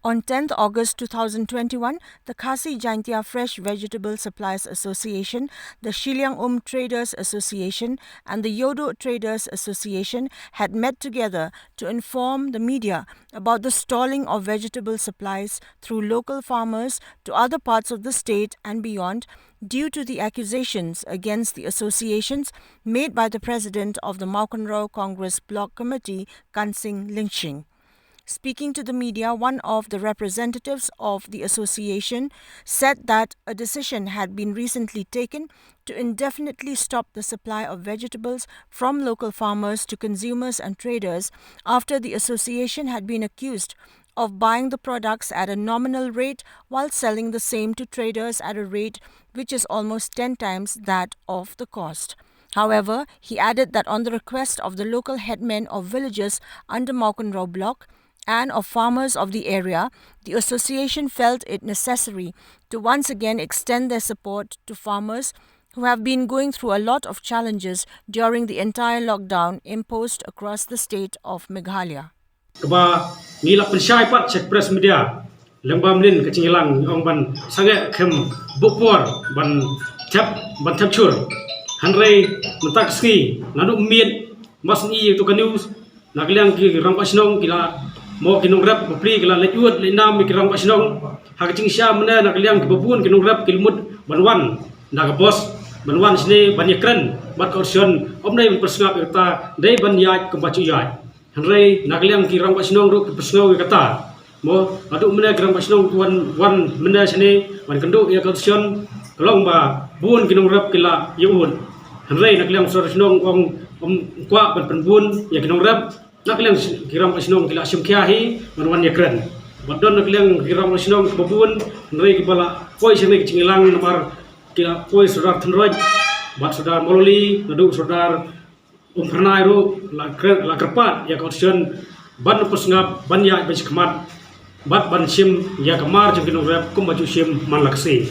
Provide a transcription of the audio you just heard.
On 10th August 2021, the KHASI JAINTIA Fresh Vegetable Suppliers Association, the Shiliang Traders Association and the IEWDUH Traders Association had met together to inform the media about the stalling of vegetable supplies through local farmers to other parts of the state and beyond due to the accusations against the associations made by the president of the MAWKYNREW Congress Bloc Committee, KANSING LYNGSHING. Speaking to the media, one of the representatives of the association said that a decision had been recently taken to indefinitely stop the supply of vegetables from local farmers to consumers and traders after the association had been accused of buying the products at a nominal rate while selling the same to traders at a rate which is almost 10 times that of the cost. However, he added that on the request of the local headmen of villages under MAWKYNREW block, and of farmers of the area, the association felt it necessary to once again extend their support to farmers who have been going through a lot of challenges during the entire lockdown imposed across the state of Meghalaya. Kaba ngilak pensyai pat cek press media lembam lin kecinglang ong ban sange kem bupor ban tap chur hanrei mentak ski nadu miet mas ni tu kan news nakliang ki ram pasnong kila mo kinong rap bapli kila lejut lenam ki ram pasnong hakcing sya mena nakliang ki babun kinong rap kilmut banwan nak bos banwan sini banyakran mat kausion omnai persngap irta dei ban yaj ke bacu yaj hanrei nakliang ki ram pasnong ru persngau kata mo adu mena gram pasnong tuan wan mena sini wan kenduk ya kausion kelong ba bun kinong rap kila yun hanrei nakliang sorosnong om kwa ban penbun ya kinong rap nakliang kiram pasnong kila simkyahi manwan yakran badon nakliang kiram pasnong babun hanrei kibala koi sini kecinglang nomor kila koi saudar thenroj bat saudar mololi nadu saudar pernai ru la kerpat ya kausion ban pesngap ban ya bes kemat bat ban sim ya kamar jeng kinong rap kum baju sim man laksi